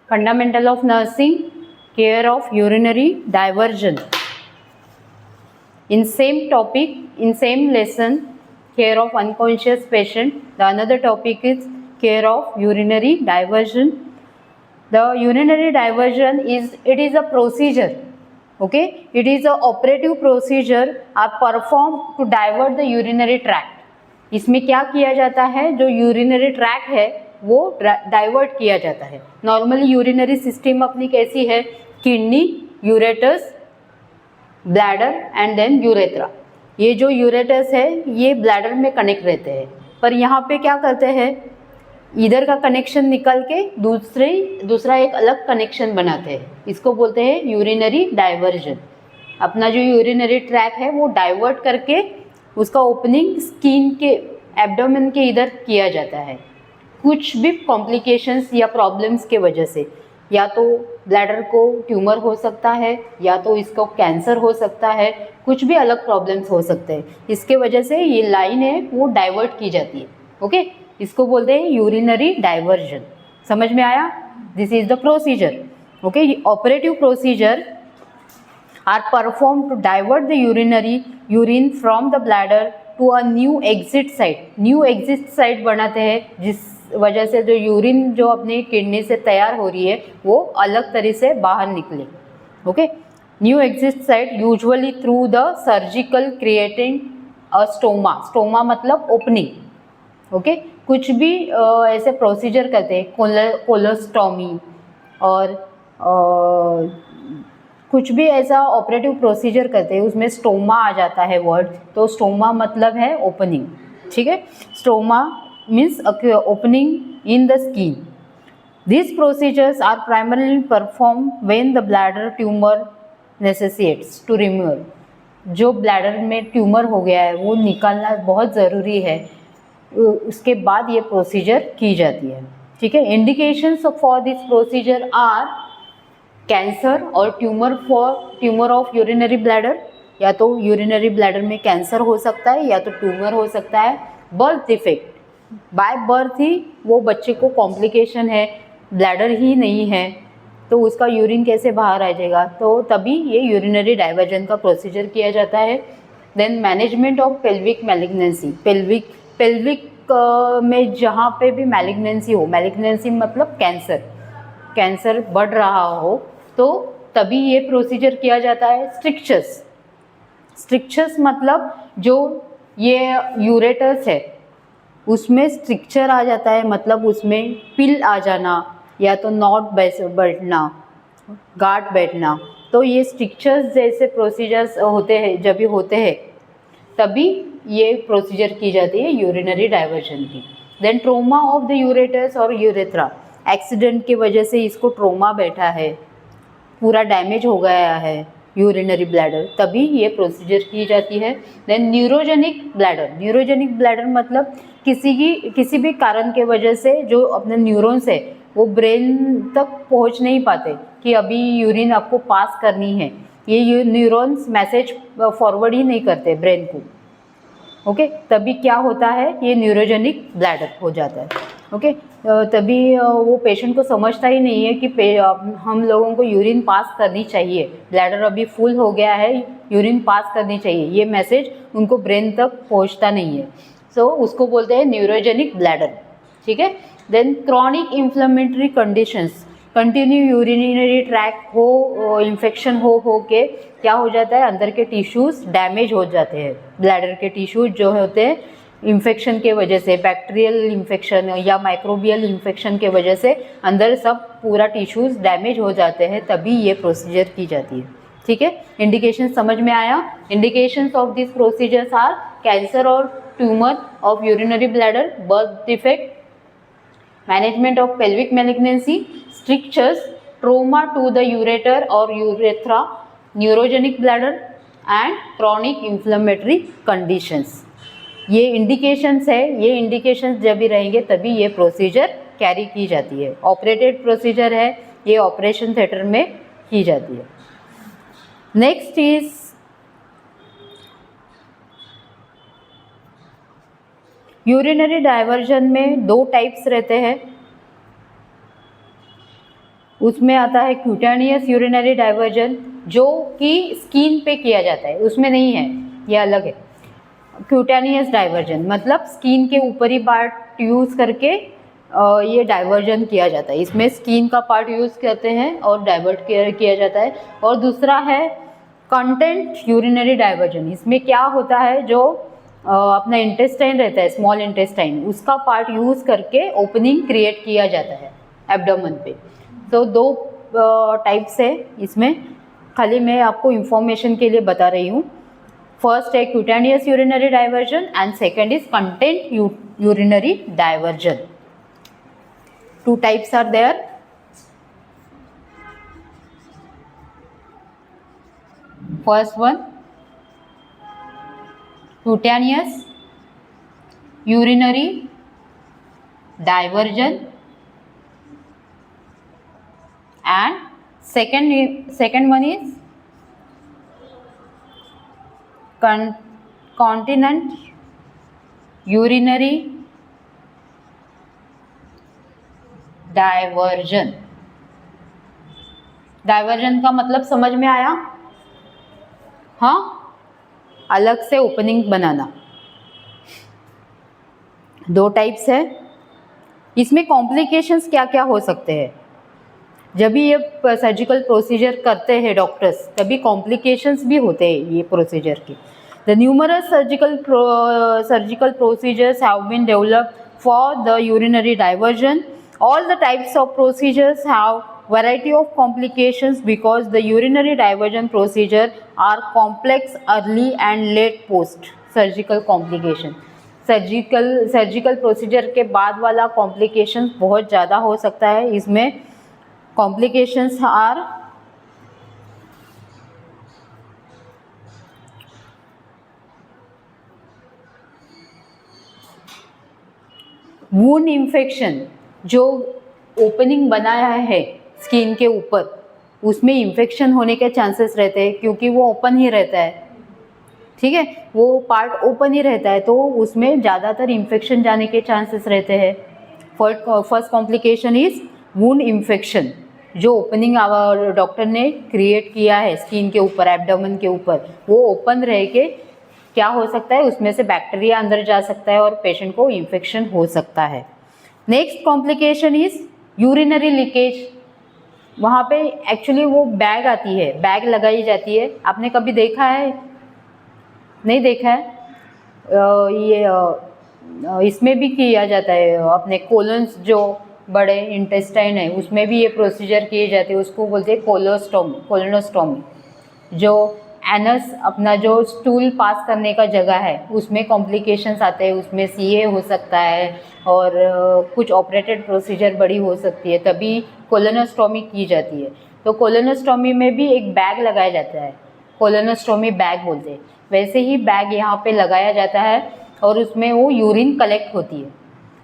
Fundamental of nursing, care of urinary diversion. In same topic, in same lesson, care of unconscious patient. The another topic is care of urinary diversion. The urinary diversion is a procedure. Okay, it is a operative procedure are performed to divert the urinary tract. इसमें क्या किया जाता है, जो urinary track है वो divert किया जाता है. नॉर्मली यूरिनरी सिस्टम अपनी कैसी है, kidney, ureters, bladder and then urethra. ये जो यूरेटस है ये ब्लैडर में कनेक्ट रहते हैं, पर यहाँ पे क्या करते हैं, इधर का कनेक्शन निकल के दूसरा एक अलग कनेक्शन बनाते हैं. इसको बोलते हैं यूरिनरी डाइवर्जन. अपना जो यूरिनरी ट्रैक है वो डाइवर्ट करके उसका ओपनिंग स्किन के एब्डोमेन के इधर किया जाता है. कुछ भी कॉम्प्लिकेशंस या प्रॉब्लम्स के वजह से, या तो ब्लैडर को ट्यूमर हो सकता है, या तो इसको कैंसर हो सकता है, कुछ भी अलग प्रॉब्लम्स हो सकते हैं. इसके वजह से ये लाइन है वो डाइवर्ट की जाती है. ओके, इसको बोलते हैं यूरिनरी डाइवर्जन. समझ में आया? This is the procedure. Okay, operative procedure are performed to divert the urine from the bladder to a new exit site. New exit site बनाते हैं, जिस वजह से जो यूरिन जो अपनी किडनी से तैयार हो रही है वो अलग तरह से बाहर निकले. Okay, new exit site usually through the surgical creating a stoma. Stoma मतलब ओपनिंग. ओके, कुछ भी ऐसे प्रोसीजर करते हैं, कोलोस्टोमी और कुछ भी ऐसा ऑपरेटिव प्रोसीजर करते हैं उसमें स्टोमा आ जाता है वर्ड. तो स्टोमा मतलब है ओपनिंग. ठीक है, stoma means opening in the skin. These procedures are primarily performed when the bladder tumor necessitates to remove. जो ब्लैडर में ट्यूमर हो गया है वो निकालना बहुत ज़रूरी है, उसके बाद ये प्रोसीजर की जाती है. ठीक है, indications for this procedure are cancer और ट्यूमर ऑफ यूरिनरी ब्लैडर. या तो यूरिनरी ब्लैडर में कैंसर हो सकता है या तो ट्यूमर हो सकता है. बर्थ डिफेक्ट, बाय बर्थ ही वो बच्चे को कॉम्प्लिकेशन है, ब्लैडर ही नहीं है, तो उसका यूरिन कैसे बाहर आ जाएगा, तो तभी ये यूरिनरी डाइवर्जन का प्रोसीजर किया जाता है. Then management of pelvic malignancy. Pelvic में जहाँ पे भी मैलिग्नेंसी हो, मैलिग्नेंसी मतलब कैंसर बढ़ रहा हो, तो तभी ये प्रोसीजर किया जाता है. स्ट्रिक्चर्स मतलब जो ये यूरेटस है उसमें स्ट्रिक्चर आ जाता है, मतलब उसमें पिल आ जाना या तो नॉट बैठना, गार्ड बैठना. तो ये स्ट्रिक्चर्स जैसे प्रोसीजर्स होते हैं, जब भी होते हैं तभी ये प्रोसीजर की जाती है यूरिनरी डाइवर्जन की. देन ट्रोमा ऑफ द यूरेटस और यूरेथ्रा. एक्सीडेंट की वजह से इसको ट्रोमा बैठा है, पूरा डैमेज हो गया है यूरिनरी ब्लैडर, तभी ये प्रोसीजर की जाती है. देन न्यूरोजेनिक ब्लैडर मतलब किसी भी कारण के वजह से जो अपने न्यूरॉन्स है वो ब्रेन तक पहुंच नहीं पाते कि अभी यूरिन आपको पास करनी है. ये न्यूरॉन्स मैसेज फॉरवर्ड ही नहीं करते ब्रेन को. ओके, तभी क्या होता है, ये न्यूरोजेनिक ब्लैडर हो जाता है. ओके, तभी वो पेशेंट को समझता ही नहीं है कि हम लोगों को यूरिन पास करनी चाहिए, ब्लैडर अभी फुल हो गया है, यूरिन पास करनी चाहिए, ये मैसेज उनको ब्रेन तक पहुंचता नहीं है. सो उसको बोलते हैं न्यूरोजेनिक ब्लैडर. ठीक है. Then chronic inflammatory conditions. Continue urinary tract हो, इन्फेक्शन हो के क्या हो जाता है, अंदर के टिश्यूज़ डैमेज हो जाते हैं. ब्लैडर के टिश्यूज जो होते हैं इन्फेक्शन के वजह से, बैक्टीरियल इन्फेक्शन या माइक्रोबियल इन्फेक्शन के वजह से अंदर सब पूरा टिश्यूज़ डैमेज हो जाते हैं, तभी ये प्रोसीजर की जाती है. ठीक है, इंडिकेशन समझ में आया. Indications of this procedures are cancer और tumour of urinary bladder, birth defect, management of pelvic malignancy, strictures, trauma to the ureter or urethra, neurogenic bladder and chronic inflammatory conditions. ये इंडिकेशंस है, ये indications जब भी रहेंगे तभी ये procedure carry की जाती है. ऑपरेटेड प्रोसीजर है, ये ऑपरेशन थिएटर में की जाती है. नेक्स्ट इज यूरिनरी डाइवर्जन में 2 टाइप्स रहते हैं. उसमें आता है क्यूटेनियस यूरिनरी डाइवर्जन, जो कि स्किन पे किया जाता है, उसमें नहीं है, ये अलग है। क्यूटेनियस डाइवर्जन मतलब स्किन के ऊपरी पार्ट यूज़ करके ये डाइवर्जन किया जाता है। इसमें स्किन का पार्ट यूज़ करते हैं और डाइवर्ट किया जाता है। और दूसरा है कंटेंट यूरिनरी डाइवर्जन। इसमें क्या होता है, जो अपना इंटेस्टाइन रहता है, स्मॉल इंटेस्टाइन, उसका पार्ट यूज़ करके ओपनिंग क्रिएट किया जाता है एब्डोमेन पे। तो दो टाइप्स है इसमें, खाली मैं आपको इंफॉर्मेशन के लिए बता रही हूँ। फर्स्ट है cutaneous urinary diversion and second is content urinary diversion. Two types are there. First one, cutaneous urinary diversion, and second one is continent urinary diversion. Diversion का मतलब समझ में आया? हाँ, अलग से ओपनिंग बनाना। दो टाइप्स है। इसमें कॉम्प्लिकेशंस क्या क्या हो सकते हैं? जब भी ये सर्जिकल प्रोसीजर करते हैं डॉक्टर्स, तभी कॉम्प्लिकेशंस भी होते हैं ये प्रोसीजर के। The numerous surgical procedures have been developed for the urinary diversion. All the types of procedures have variety of complications because the urinary diversion procedure are complex early and late post surgical complication. Surgical procedure के बाद वाला complications बहुत ज़्यादा हो सकता है। इसमें complications are wound infection. जो ओपनिंग बनाया है स्किन के ऊपर, उसमें इन्फेक्शन होने के चांसेस रहते हैं, क्योंकि वो ओपन ही रहता है। ठीक है, वो पार्ट ओपन ही रहता है, तो उसमें ज़्यादातर इन्फेक्शन जाने के चांसेस रहते हैं। First complication is wound infection. जो ओपनिंग डॉक्टर ने क्रिएट किया है स्किन के ऊपर, एब्डोमेन के ऊपर, वो ओपन रह के क्या हो सकता है, उसमें से बैक्टीरिया अंदर जा सकता है और पेशेंट को इन्फेक्शन हो सकता है। Next complication is urinary leakage. वहाँ पे एक्चुअली वो बैग आती है, बैग लगाई जाती है। आपने कभी देखा है? नहीं देखा है? इसमें भी किया जाता है, अपने कोलन्स जो बड़े इंटेस्टाइन है उसमें भी ये प्रोसीजर किए जाते हैं। उसको बोलते हैं कोलोनोस्टोमी। जो एनस, अपना जो स्टूल पास करने का जगह है, उसमें कॉम्प्लिकेशंस आते हैं, उसमें सीए हो सकता है और कुछ ऑपरेटेड प्रोसीजर बड़ी हो सकती है, तभी कोलोनोस्टोमी की जाती है। तो कोलोनोस्टोमी में भी एक बैग लगाया जाता है, कोलोनोस्टोमी बैग बोलते हैं। वैसे ही बैग यहाँ पे लगाया जाता है और उसमें वो यूरिन कलेक्ट होती है।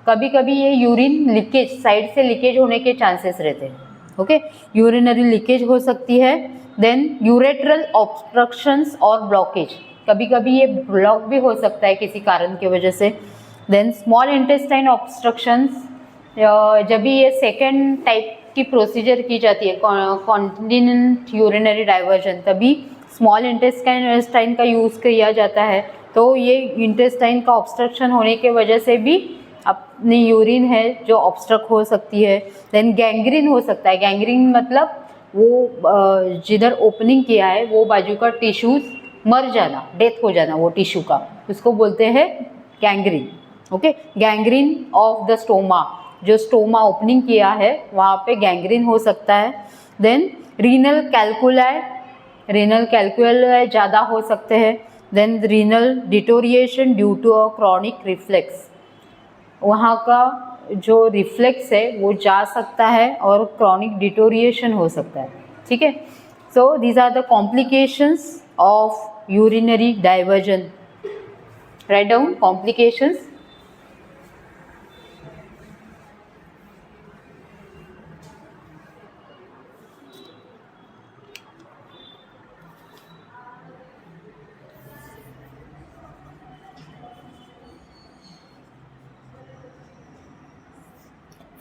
कभी कभी ये यूरिन लीकेज, साइड से लीकेज होने के चांसेस रहते हैं। ओके, यूरिनरी लीकेज हो सकती है। देन यूरेट्रल ऑब्स्ट्रक्शंस और ब्लॉकेज, कभी कभी ये ब्लॉक भी हो सकता है किसी कारण की वजह से। देन स्मॉल इंटेस्टाइन ऑब्स्ट्रक्शंस, जब भी ये सेकेंड टाइप की प्रोसीजर की जाती है, कॉन्टिनेंट यूरिनरी डाइवर्जन, तभी स्मॉल इंटेस्टाइन का यूज़ किया जाता है। तो ये इंटेस्टाइन का ऑब्स्ट्रक्शन होने के वजह से भी अपनी यूरिन है जो ऑब्स्ट्रक्ट हो सकती है। देन गैंग्रीन हो सकता है। गैंग्रीन मतलब वो जिधर ओपनिंग किया है वो बाजू का टिश्यूज मर जाना, डेथ हो जाना वो टिश्यू का, उसको बोलते हैं gangrene. Okay, gangrene of the stoma, जो स्टोमा ओपनिंग किया है वहाँ पे गैंग्रीन हो सकता है। देन रीनल कैल्कुलाई ज़्यादा हो सकते हैं। Then renal deterioration due to a chronic reflux, वहाँ का जो रिफ्लेक्स है वो जा सकता है और क्रॉनिक डिटोरिएशन हो सकता है। ठीक है, so these are the complications of urinary diversion. Write down complications.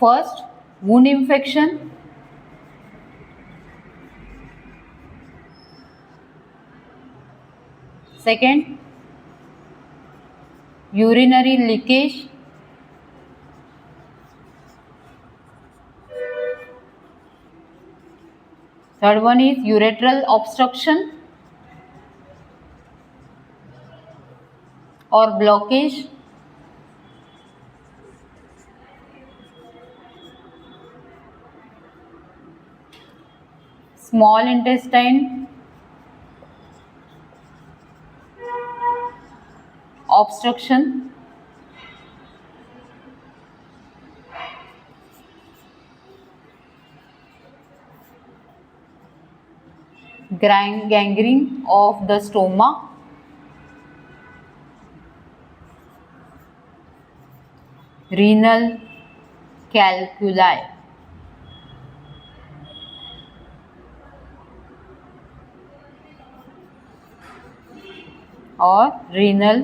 First, wound infection. Second, urinary leakage. Third one is ureteral obstruction or blockage. Small intestine obstruction. Gangrene of the stoma. Renal calculi. और renal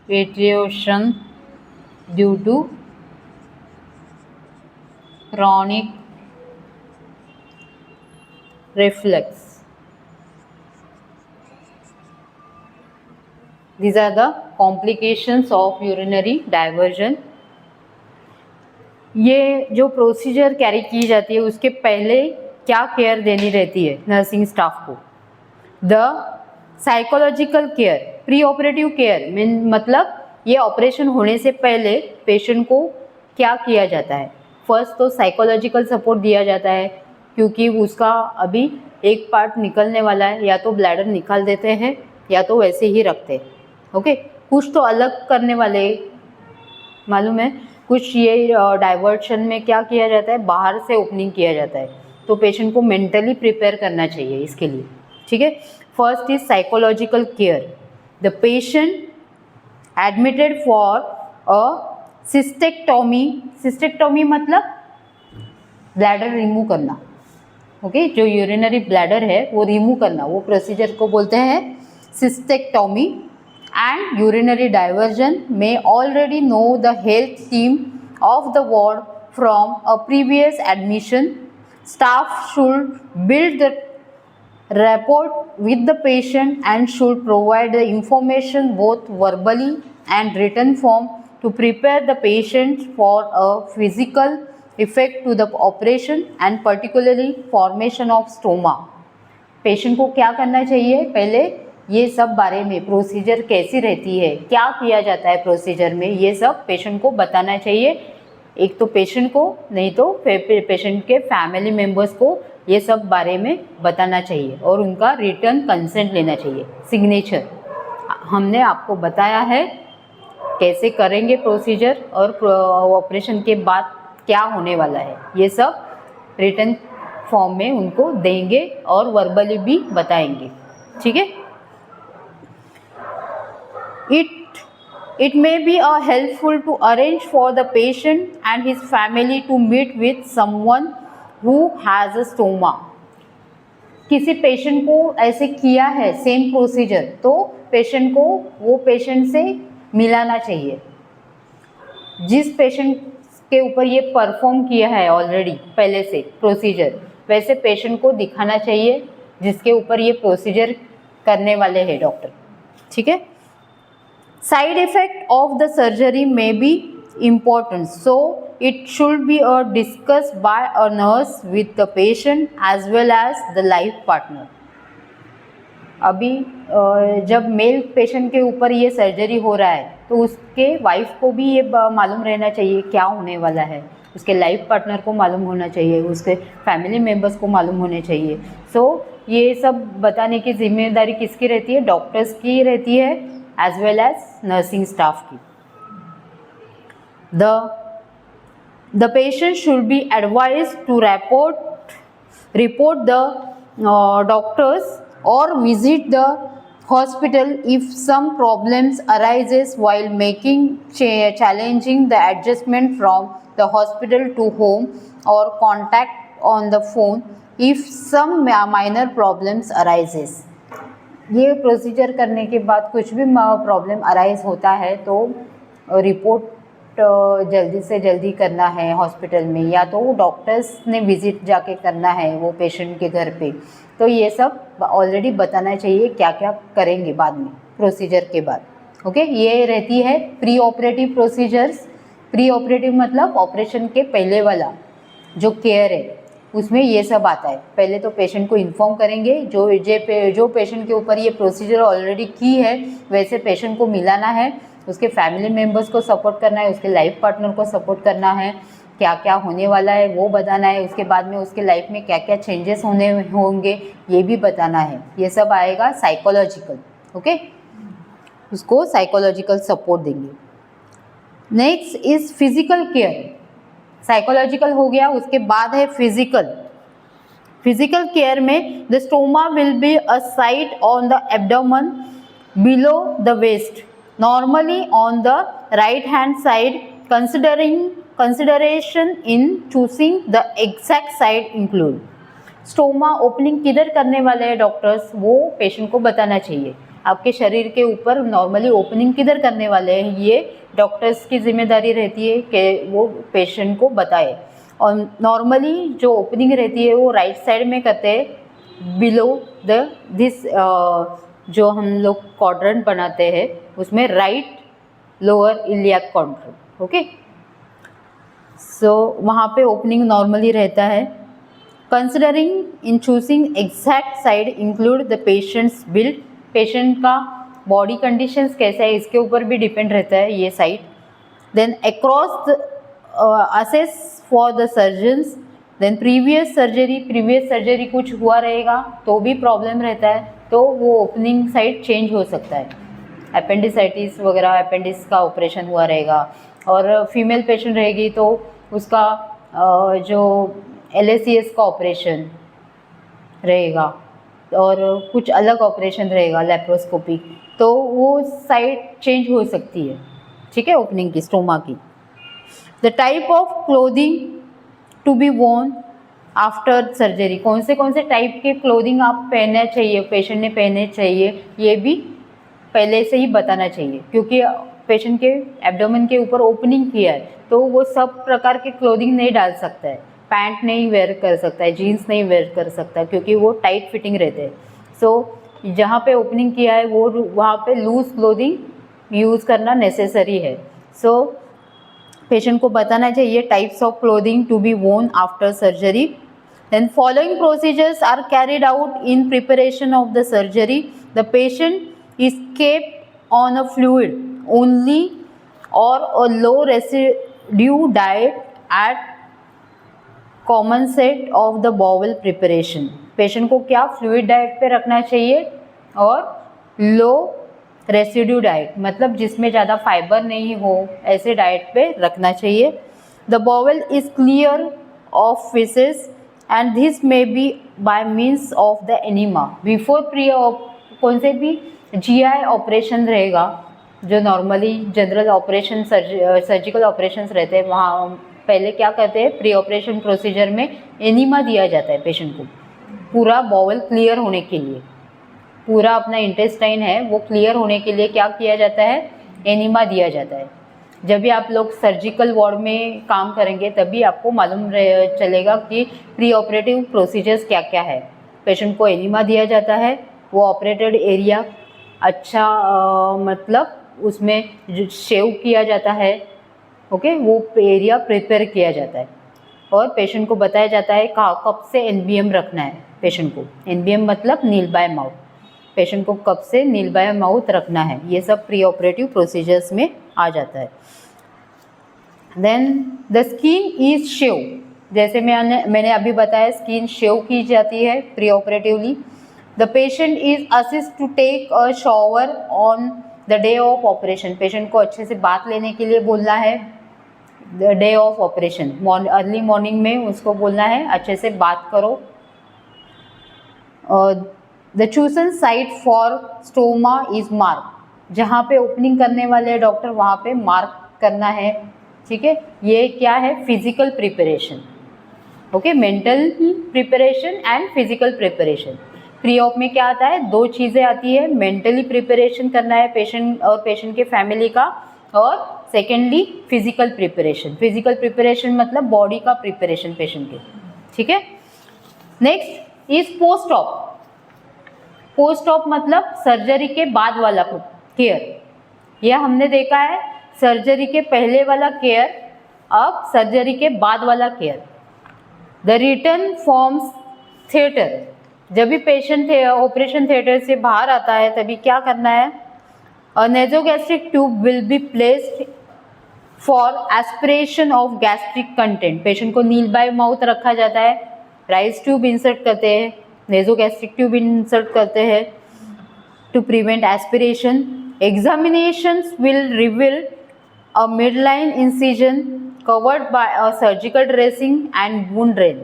patriotion due to chronic reflux. These are the complications of urinary diversion. ये जो procedure carry की जाती है उसके पहले क्या care देनी रहती है नर्सिंग स्टाफ को? The psychological care, pre operative care मतलब ये ऑपरेशन होने से पहले पेशेंट को क्या किया जाता है? फर्स्ट तो साइकोलॉजिकल सपोर्ट दिया जाता है, क्योंकि उसका अभी एक पार्ट निकलने वाला है, या तो ब्लैडर निकाल देते हैं या तो वैसे ही रखते हैं. ओके, कुछ तो अलग करने वाले मालूम है. कुछ ये डाइवर्शन में क्या किया जाता है, बाहर से ओपनिंग किया जाता है. तो पेशेंट को मेंटली प्रिपेयर करना चाहिए इसके लिए. ठीक है. First is psychological care. The patient admitted for a cystectomy. Cystectomy मतलब ब्लैडर रिमूव करना. ओके, जो यूरिनरी ब्लैडर है वो रिमूव करना, वो प्रोसीजर को बोलते हैं cystectomy. And urinary diversion may already know the health team of the ward from a previous admission. Staff should build the rapport with the patient and should provide the information both verbally and written form to prepare the patient for a physical effect to the operation and particularly formation of stoma. Patient को क्या करना चाहिए? पहले ये सब बारे में, procedure कैसी रहती है, क्या किया जाता है प्रोसीजर में, ये सब पेशेंट को बताना चाहिए. एक तो पेशेंट को, नहीं तो पेशेंट के फैमिली मेम्बर्स को ये सब बारे में बताना चाहिए और उनका रिटर्न कंसेंट लेना चाहिए, सिग्नेचर. हमने आपको बताया है कैसे करेंगे प्रोसीजर और ऑपरेशन के बाद क्या होने वाला है, ये सब रिटर्न फॉर्म में उनको देंगे और वर्बली भी बताएंगे. ठीक है. It may be helpful to arrange for the patient and his family to meet with someone who has a stoma. किसी पेशेंट को ऐसे किया है सेम प्रोसीजर, तो पेशेंट को वो पेशेंट से मिलाना चाहिए. जिस पेशेंट के ऊपर ये परफॉर्म किया है ऑलरेडी पहले से प्रोसीजर, वैसे पेशेंट को दिखाना चाहिए जिसके ऊपर ये प्रोसीजर करने वाले हैं डॉक्टर. ठीक है. Side effect of the surgery may be important, so it should be discussed by a nurse with the patient as well as the life partner. अभी जब मेल पेशेंट के ऊपर ये सर्जरी हो रहा है तो उसके वाइफ को भी ये मालूम रहना चाहिए क्या होने वाला है, उसके लाइफ पार्टनर को मालूम होना चाहिए, उसके फैमिली मेम्बर्स को मालूम होने चाहिए. सो ये सब बताने की जिम्मेदारी किसकी रहती है? डॉक्टर्स की रहती है as well as nursing staff की. The patient should be advised to report the doctors or visit the hospital if some problems arises while making challenging the adjustment from the hospital to home or contact on the phone if some minor problems arises. ये procedure करने के बाद कुछ भी problem arise होता है तो report जल्दी से जल्दी करना है हॉस्पिटल में, या तो वो डॉक्टर्स ने विज़िट जाके करना है वो पेशेंट के घर पे, तो ये सब ऑलरेडी बताना चाहिए क्या क्या करेंगे बाद में प्रोसीजर के बाद। ओके, ये रहती है pre operative procedures. Pre operative मतलब ऑपरेशन के पहले वाला जो केयर है उसमें ये सब आता है। पहले तो पेशेंट को इन्फॉर्म करेंगे, जो पेशेंट के ऊपर ये प्रोसीजर ऑलरेडी की है वैसे पेशेंट को मिलाना है, उसके फैमिली मेम्बर्स को सपोर्ट करना है, उसके लाइफ पार्टनर को सपोर्ट करना है, क्या क्या होने वाला है वो बताना है, उसके बाद में उसके लाइफ में क्या क्या चेंजेस होने होंगे ये भी बताना है। ये सब आएगा साइकोलॉजिकल। ओके, उसको साइकोलॉजिकल सपोर्ट देंगे। Next is physical care. Psychological हो गया, उसके बाद है फिजिकल। फिजिकल केयर में the stoma will be a site on the abdomen below the waist, normally on the right hand side, consideration in choosing the exact side include. Stoma opening किधर करने वाले हैं डॉक्टर्स, वो patient को बताना चाहिए। आपके शरीर के ऊपर नॉर्मली ओपनिंग किधर करने वाले हैं ये डॉक्टर्स की जिम्मेदारी रहती है कि वो पेशेंट को बताए। और नॉर्मली जो ओपनिंग रहती है वो राइट साइड में करते हैं, बिलो दिस जो हम लोग क्वाड्रेंट बनाते हैं उसमें right lower iliac quadrant. Okay, so वहाँ पे ओपनिंग नॉर्मली रहता है। Considering in choosing exact side include the patients build, patient का बॉडी कंडीशंस कैसा है इसके ऊपर भी डिपेंड रहता है ये side. Then across assess for the surgeons, then previous surgery कुछ हुआ रहेगा तो भी प्रॉब्लम रहता है तो वो ओपनिंग साइड चेंज हो सकता है। अपेंडिसाइटिस वगैरह, अपेंडिक्स का ऑपरेशन हुआ रहेगा, और फीमेल पेशेंट रहेगी तो उसका जो LACS का ऑपरेशन रहेगा और कुछ अलग ऑपरेशन रहेगा लेप्रोस्कोपी, तो वो साइड चेंज हो सकती है। ठीक है, ओपनिंग की, स्टोमा की। The type of clothing to be worn after surgery, कौन से टाइप के क्लोथिंग आप पहनना चाहिए, पेशेंट ने पहनने चाहिए, ये भी पहले से ही बताना चाहिए, क्योंकि पेशेंट के एब्डोमेन के ऊपर ओपनिंग किया है तो वो सब प्रकार के क्लोथिंग नहीं डाल सकता है। पैंट नहीं वेयर कर सकता है, जीन्स नहीं वेयर कर सकता क्योंकि वो टाइट फिटिंग रहते हैं। सो जहाँ पे ओपनिंग किया है वो वहाँ पे लूज क्लोथिंग यूज़ करना नेसेसरी है। सो पेशेंट को बताना चाहिए types of clothing to be worn after surgery. Then following procedures are carried out in preparation of the surgery. The patient is kept on a fluid only or a low residue diet at common set of the bowel preparation. Patient को क्या fluid diet पे रखना चाहिए और लो residue diet, मतलब जिसमें ज़्यादा fibre नहीं हो ऐसे डाइट पे रखना चाहिए। The bowel is clear of faeces and this may be by means of the enema. Before pre कौन से भी GI ऑपरेशन रहेगा, जो normally general operation surgical operations रहते हैं, वहाँ पहले क्या करते हैं, प्री ऑपरेशन प्रोसीजर में एनिमा दिया जाता है पेशेंट को, पूरा बॉवल क्लियर होने के लिए, पूरा अपना इंटेस्टाइन है वो क्लियर होने के लिए क्या किया जाता है, एनिमा दिया जाता है। जब भी आप लोग सर्जिकल वार्ड में काम करेंगे तभी आपको मालूम चलेगा कि प्री ऑपरेटिव प्रोसीजर्स क्या क्या है। पेशेंट को एनिमा दिया जाता है, वो ऑपरेटेड एरिया अच्छा मतलब उसमें जो शेव किया जाता है, ओके, वो एरिया प्रिपेयर किया जाता है और पेशेंट को बताया जाता है कब से NBM रखना है पेशेंट को। NBM मतलब नील बाय माउथ, पेशेंट को कब से नील बाय माउथ रखना है, ये सब प्री ऑपरेटिव प्रोसीजर्स में आ जाता है। Then the skin is shave, जैसे मैंने अभी बताया स्किन शेव की जाती है pre operatively. The patient is assist to take a shower on the day of operation, patient को अच्छे से बात लेने के लिए बोलना है the day of operation, early morning में उसको बोलना है अच्छे से बात करो। The chosen site for stoma is mark, जहाँ पे ओपनिंग करने वाले डॉक्टर वहाँ पे मार्क करना है। ठीक है, ये क्या है, physical preparation. Okay, mental preparation and physical preparation. Pre op में क्या आता है, दो चीज़ें आती है, मेंटली प्रिपरेशन करना है पेशेंट और पेशेंट के फैमिली का, और सेकेंडली फिजिकल प्रिपरेशन मतलब बॉडी का प्रिपरेशन पेशेंट के, ठीक है। नेक्स्ट इज पोस्ट ऑप मतलब सर्जरी के बाद वाला केयर। यह हमने देखा है सर्जरी के पहले वाला केयर, अब सर्जरी के बाद वाला care. The return forms theatre, जब भी पेशेंट ऑपरेशन थिएटर से बाहर आता है तभी क्या करना है, a nasogastric tube will be placed for aspiration of gastric content. Patient को नील बाय माउथ रखा जाता है, राइस ट्यूब इंसर्ट करते हैं, नेजोगैस्ट्रिक ट्यूब इंसर्ट करते हैं to prevent aspiration. Examinations will reveal a midline incision covered by a surgical dressing and wound drain.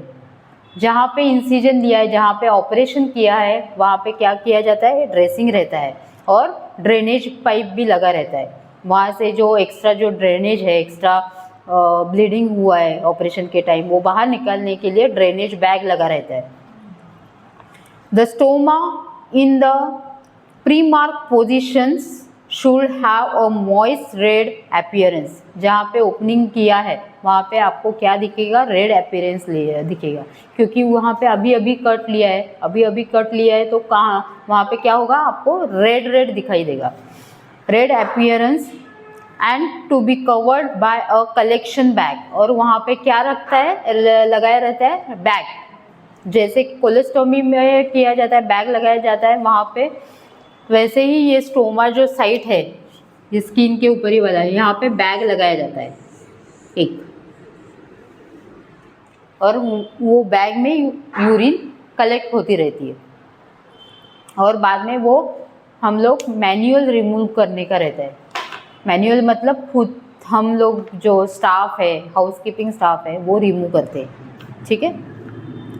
जहाँ पे इंसिजन लिया है, जहाँ पे ऑपरेशन किया है, वहाँ पे क्या किया जाता है, ड्रेसिंग रहता है और ड्रेनेज पाइप भी लगा रहता है। वहाँ से जो एक्स्ट्रा जो ड्रेनेज है, एक्स्ट्रा ब्लीडिंग हुआ है ऑपरेशन के टाइम, वो बाहर निकालने के लिए ड्रेनेज बैग लगा रहता है। The stoma in the pre-mark positions should have a moist red appearance. जहाँ पे ओपनिंग किया है वहाँ पे आपको क्या दिखेगा, रेड अपीयरेंस दिखेगा, क्योंकि वहाँ पे अभी कट लिया है, तो कहाँ वहाँ पे क्या होगा, आपको रेड दिखाई देगा, red appearance. And to be covered by a collection bag, और वहाँ पे क्या रखता है, लगाया रहता है बैग। जैसे कोलोस्टोमी में किया जाता है, बैग लगाया जाता है वहाँ पे, वैसे ही ये स्टोमा जो साइट है, ये स्किन के ऊपर ही वाला है, यहाँ पे बैग लगाया जाता है एक, और वो बैग में यूरिन कलेक्ट होती रहती है, और बाद में वो हम लोग मैन्युअल रिमूव करने का रहता है। मैन्युअल मतलब खुद हम लोग जो स्टाफ है, हाउसकीपिंग स्टाफ है, वो रिमूव करते हैं, ठीक है।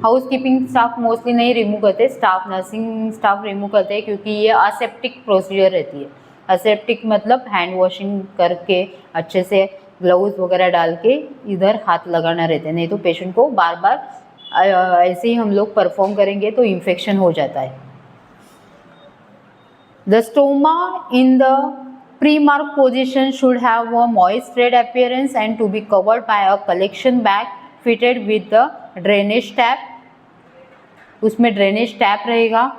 हाउसकीपिंग स्टाफ मोस्टली नहीं रिमूव करते, नर्सिंग स्टाफ रिमूव करते हैं, क्योंकि ये असेप्टिक प्रोसीजर रहती है। असेप्टिक मतलब हैंड वॉशिंग करके अच्छे से ग्लव्स वगैरह डाल के इधर हाथ लगाना रहता है, नहीं तो पेशेंट को बार बार ऐसे ही हम लोग परफॉर्म करेंगे तो इन्फेक्शन हो जाता है। The stoma in the pre mark position should have a moist red appearance and to be covered by a collection bag fitted with the drainage tap. उसमें ड्रेनेज टैप रहेगा।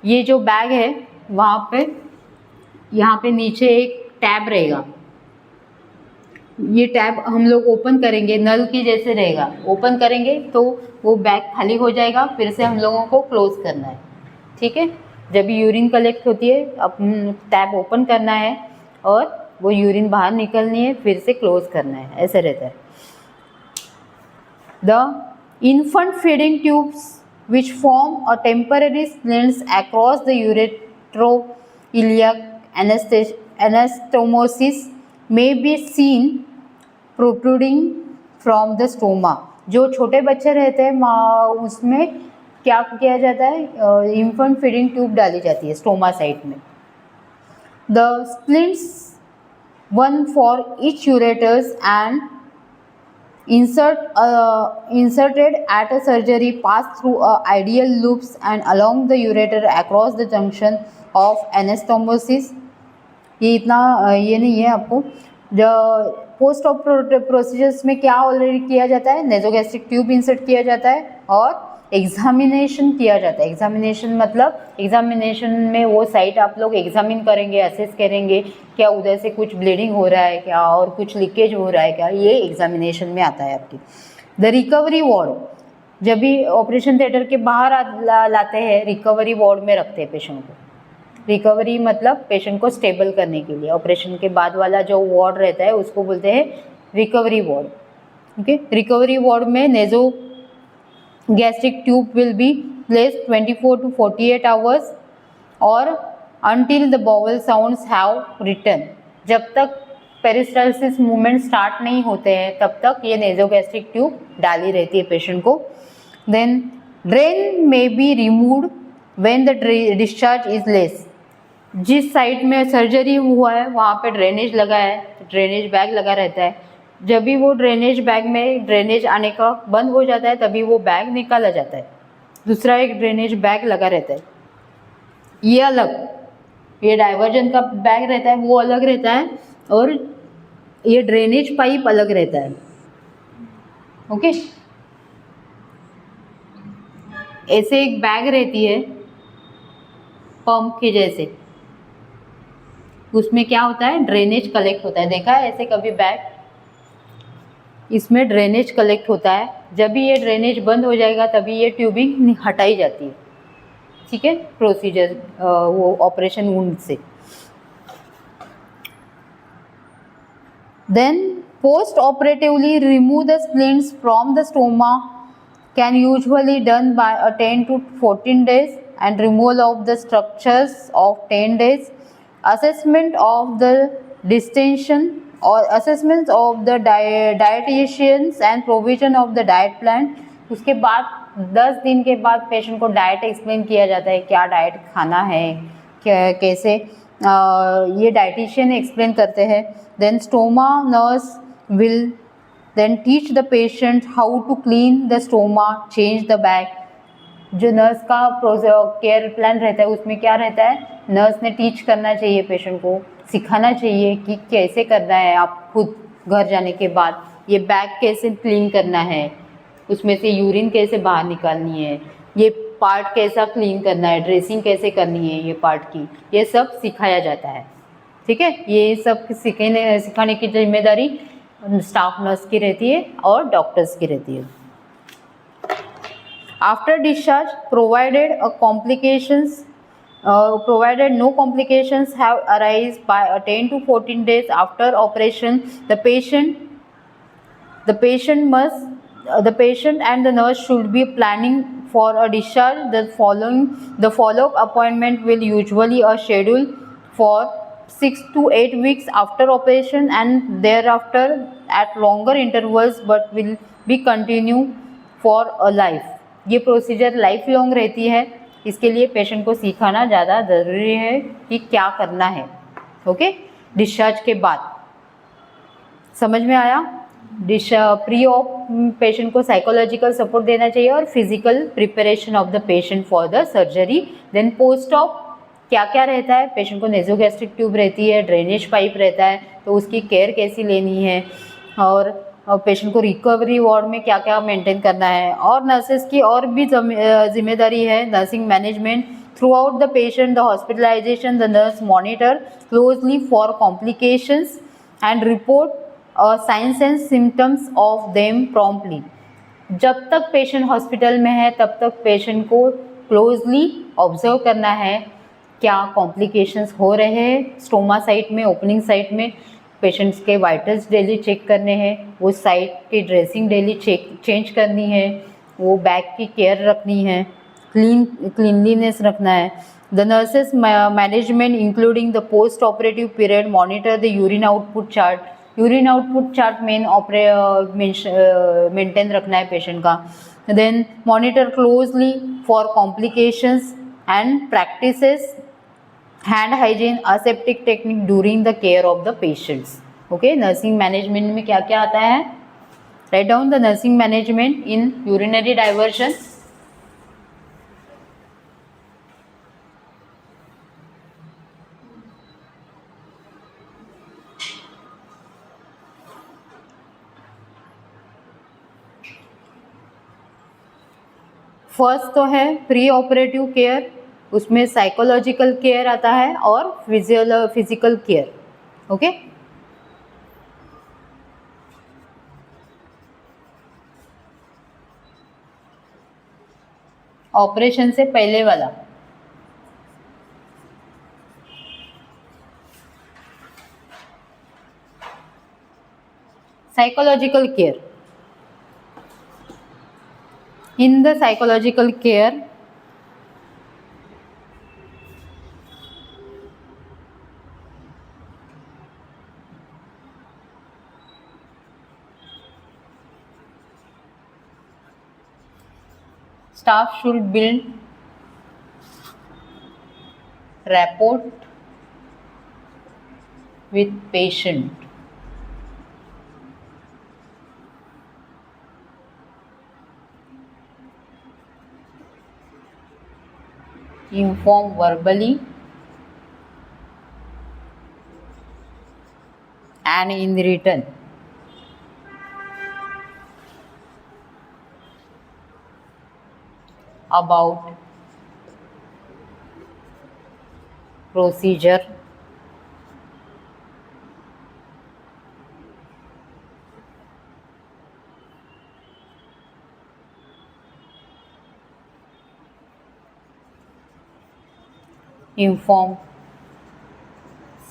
ये जो बैग है वहाँ पे, यहाँ पे नीचे एक टैब रहेगा, ये टैब हम लोग ओपन करेंगे, नल की जैसे रहेगा, ओपन करेंगे तो वो बैग खाली हो जाएगा, फिर से हम लोगों को क्लोज करना है, ठीक है। जब भी यूरिन कलेक्ट होती है, अब टैब ओपन करना है और वो यूरिन बाहर निकलनी है, फिर से क्लोज करना है, ऐसे रहता है। The infant feeding tubes which form a temporary slits across the ureteroiliac anastomosis may be seen protruding from the stoma। जो छोटे बच्चे रहते हैं उसमें क्या किया जाता है, infant feeding tube डाली जाती है स्टोमा साइड में। The splints, one for each ureters and inserted at a surgery, pass through ideal loops and along the ureter across the junction of anastomosis। ये इतना ये नहीं है आपको। पोस्ट ऑप प्रोसीजर्स में क्या ऑलरेडी किया जाता है, नेजोगैस्ट्रिक ट्यूब इंसर्ट किया जाता है और एग्जामिनेशन किया जाता है। एग्जामिनेशन मतलब एग्जामिनेशन में वो साइट आप लोग एग्जामिन करेंगे, असेस करेंगे क्या उधर से कुछ ब्लीडिंग हो रहा है क्या, और कुछ लीकेज हो रहा है क्या, ये एग्जामिनेशन में आता है आपकी। द रिकवरी वार्ड, जब भी ऑपरेशन थिएटर के बाहर लाते हैं, रिकवरी वार्ड में रखते हैं पेशेंट को। रिकवरी मतलब पेशेंट को स्टेबल करने के लिए ऑपरेशन के बाद वाला जो वार्ड रहता है उसको बोलते हैं recovery ward, okay. Recovery ward में nasogastric tube will be placed 24 to 48 hours और until the bowel sounds have returned। जब तक पेरिस्टालसिस मूवमेंट स्टार्ट नहीं होते हैं तब तक ये नेजोगैस्ट्रिक ट्यूब डाली रहती है पेशेंट को। Then drain may be removed when the discharge is less. जिस साइड में सर्जरी हुआ है वहाँ पे ड्रेनेज लगा है, ड्रेनेज बैग लगा रहता है। जब भी वो ड्रेनेज बैग में ड्रेनेज आने का बंद हो जाता है तभी वो बैग निकाला जाता है, दूसरा एक ड्रेनेज बैग लगा रहता है। ये अलग, ये डाइवर्जन का बैग रहता है वो अलग रहता है, और ये ड्रेनेज पाइप अलग रहता है। ओके, ऐसे एक बैग रहती है पंप के जैसे, उसमें क्या होता है, ड्रेनेज कलेक्ट होता है। देखा है ऐसे कभी बैग? इसमें ड्रेनेज कलेक्ट होता है। जब भी ये ड्रेनेज बंद हो जाएगा तभी ये ट्यूबिंग हटाई जाती है। ठीक है, प्रोसीजर वो ऑपरेशन वुंड से। Then post-operatively remove the splints from the stoma can usually done by a 10 to 14 days and removal of the structures of 10 days. Assessment of the distension or assessments of the dietitians and provision of the diet plan. उसके बाद 10 दिन के बाद patient को diet explain किया जाता है, क्या डाइट खाना है, कैसे ये डाइटिशियन एक्सप्लेन करते हैं। Then stoma nurse will then teach the patient how to clean the stoma, change the bag. जो नर्स का केयर प्लान रहता है उसमें क्या रहता है, नर्स ने टीच करना चाहिए पेशेंट को, सिखाना चाहिए कि कैसे करना है, आप खुद घर जाने के बाद ये बैग कैसे क्लीन करना है, उसमें से यूरिन कैसे बाहर निकालनी है, ये पार्ट कैसा क्लीन करना है, ड्रेसिंग कैसे करनी है ये पार्ट की, ये सब सिखाया जाता है। ठीक है, ये सब सिखाने की जिम्मेदारी स्टाफ नर्स की रहती है और डॉक्टर्स की रहती है। After discharge provided no complications have arise by 10 to 14 days after operation, the patient and the nurse should be planning for a discharge. The follow-up appointment will usually a schedule for 6 to 8 weeks after operation and thereafter at longer intervals, but will be continue for a life. ये procedure life long रहती है, इसके लिए patient को सिखाना ज़्यादा ज़रूरी है कि क्या करना है। ओके, डिस्चार्ज के बाद। समझ में आया? प्री ऑप पेशेंट को साइकोलॉजिकल सपोर्ट देना चाहिए और physical preparation of the patient for the surgery. Then post op क्या क्या रहता है, पेशेंट को नेजोगैस्ट्रिक ट्यूब रहती है, ड्रेनेज पाइप रहता है, तो उसकी केयर कैसी लेनी है, और पेशेंट को रिकवरी वार्ड में क्या क्या मेंटेन करना है। और नर्सेस की और भी जिम्मेदारी है, nursing management. Throughout the patient the hospitalization the nurse monitor closely for complications and report signs and symptoms of them promptly. जब तक पेशेंट हॉस्पिटल में है तब तक पेशेंट को क्लोजली ऑब्जर्व करना है, क्या कॉम्प्लिकेशंस हो रहे हैं स्टोमा साइट में, ओपनिंग साइट में। पेशेंट्स के वाइटल्स डेली चेक करने हैं, वो साइट की ड्रेसिंग डेली चेंज करनी है, वो बैग की केयर रखनी है, क्लीनलीनेस रखना है। The nurses management including the post operative period monitor the urine output chart. Urine output chart maintain रखना है पेशेंट का। Then monitor closely for complications and practices hand hygiene aseptic technique during the care of the patients. Okay, nursing management में क्या क्या आता है, write down the nursing management in urinary diversion. First तो है प्री ऑपरेटिव केयर, उसमें psychological care आता है और फिजिकल केयर। ओके, ऑपरेशन से पहले वाला psychological care. In the psychological care staff should build rapport with patient, inform verbally and in written about procedure inform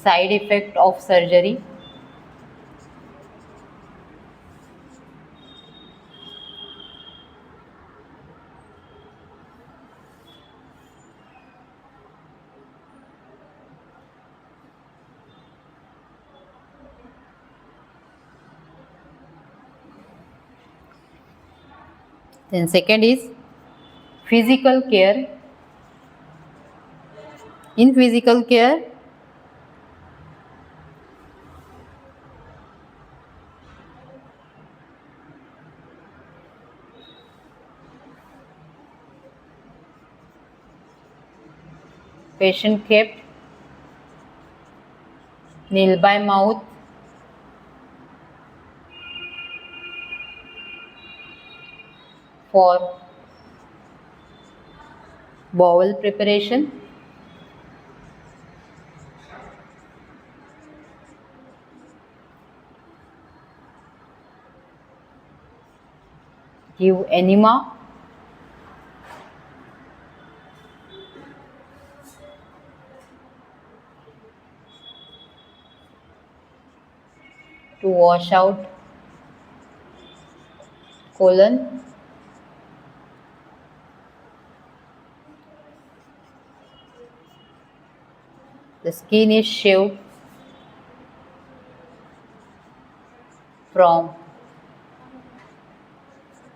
side effect of surgery then second is physical care in physical care patient kept nil by mouth for bowel preparation give enema to wash out colon the skin is shaved from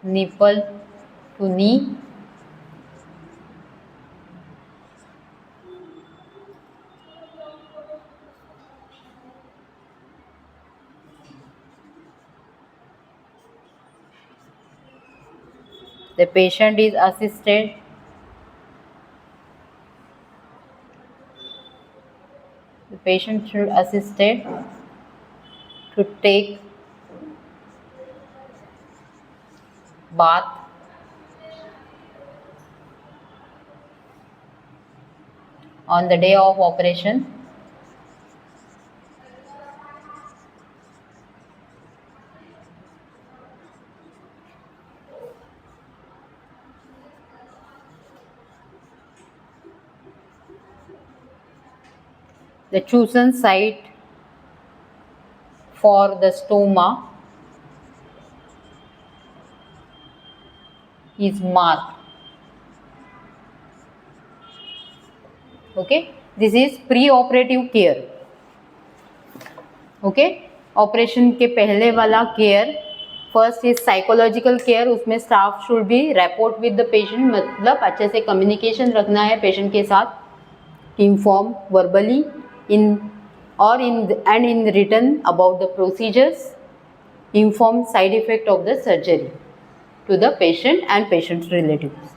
nipple to knee the patient is assisted the patient should assisted to take bath on the day of operation the chosen site for the stoma is marked. Okay, this is pre-operative care. Okay, operation के पहले वाला care first is psychological care उसमें staff should be rapport with the patient मतलब अच्छे से communication रखना है patient के साथ इन्फॉर्म वर्बली इन और in written about the procedures inform side effect of the surgery to the patient and patient's relatives.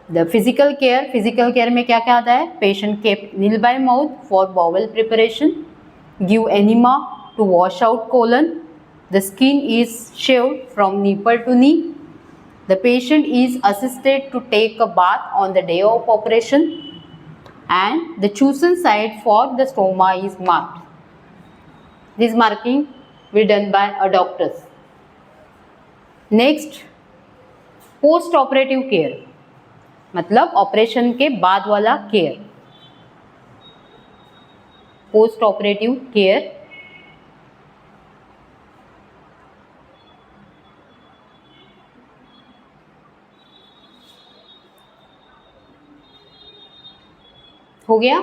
The physical care में क्या क्या आता है patient kept nil by mouth for bowel preparation, give enema to wash out colon, the skin is shaved from nipple to knee, the patient is assisted to take a bath on the day of operation and the chosen site for the stoma is marked. This marking will be done by a doctor. Next, post operative care मतलब operation के बाद वाला care post operative care हो गया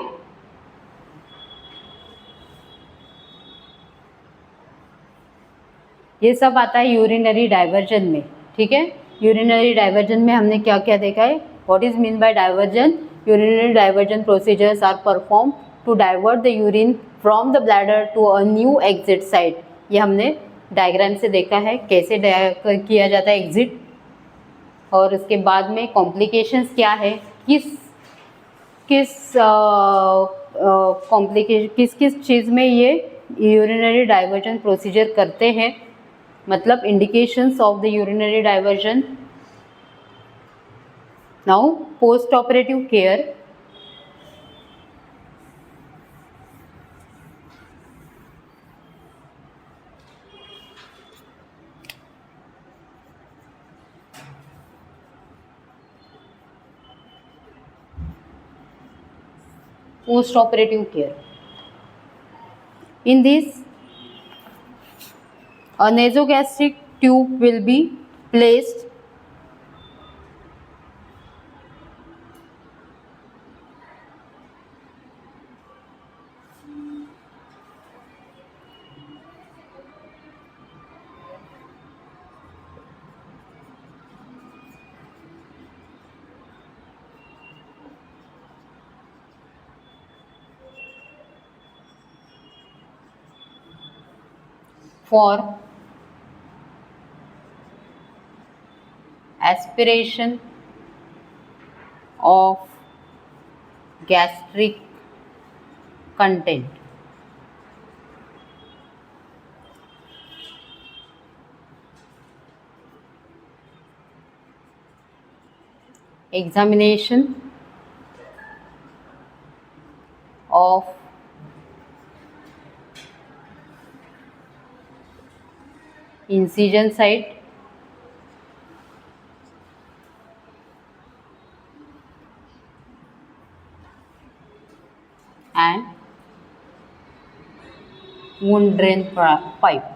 ये सब आता है यूरिनरी डाइवर्जन में ठीक है यूरिनरी डाइवर्जन में हमने क्या क्या देखा है what is mean by diversion urinary diversion procedures are perform to divert the urine from the bladder to a new exit site ये हमने डायग्राम से देखा है कैसे किया जाता है एग्जिट और उसके बाद में कॉम्प्लिकेशंस क्या है किस किस चीज़ में ये यूरिनरी डाइवर्जन प्रोसीजर करते हैं, मतलब indications of the urinary diversion. Now post operative care. Post operative care. In this, a nasogastric tube will be placed for aspiration of gastric content. Examination of incision site and wound drain pipe.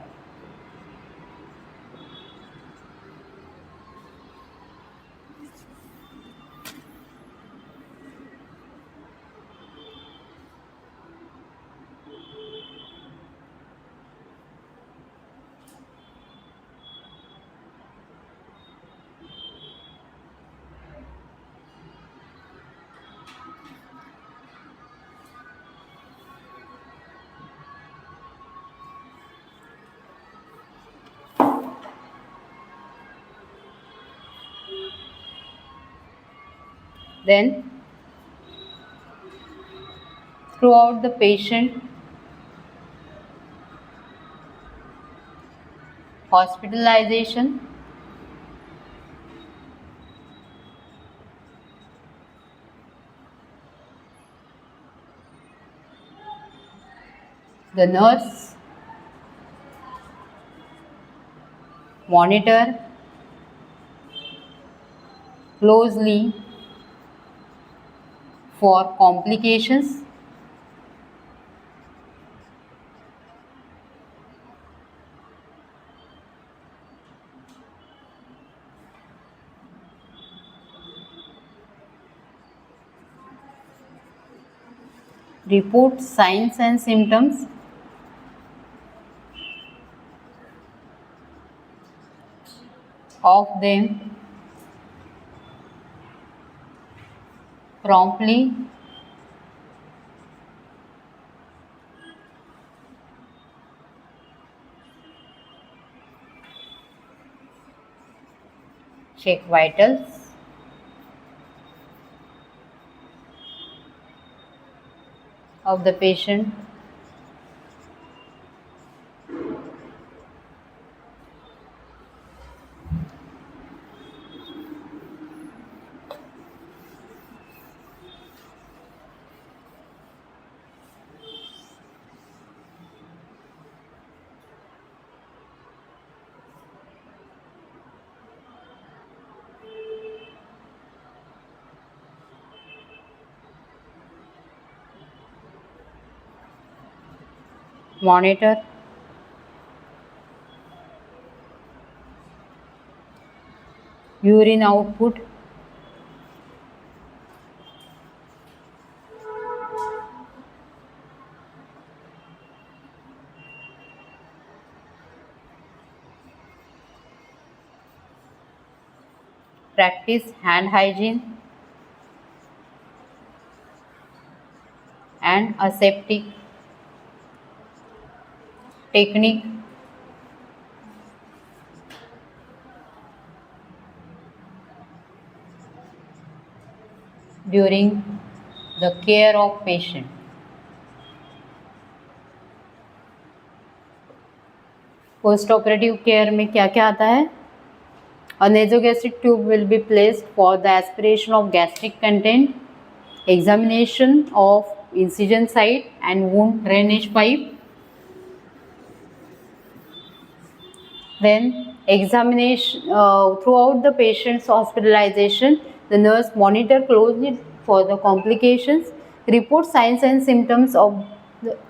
Then throughout the patient hospitalization, the nurse monitor closely for complications report signs and symptoms of them promptly check vitals of the patient. Monitor urine output, practice hand hygiene and aseptic technique during the care of patient. Post operative care में क्या क्या आता है? A nasogastric tube will be placed for the aspiration of gastric content, examination of incision site and wound drainage pipe. Then examination throughout the patient's hospitalization, the nurse monitor closely for the complications, report signs and symptoms of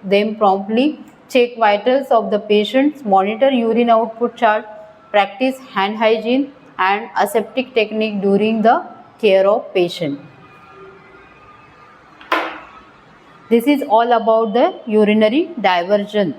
them promptly, check vitals of the patients, monitor urine output chart, practice hand hygiene and aseptic technique during the care of patient. This is all about the urinary diversion.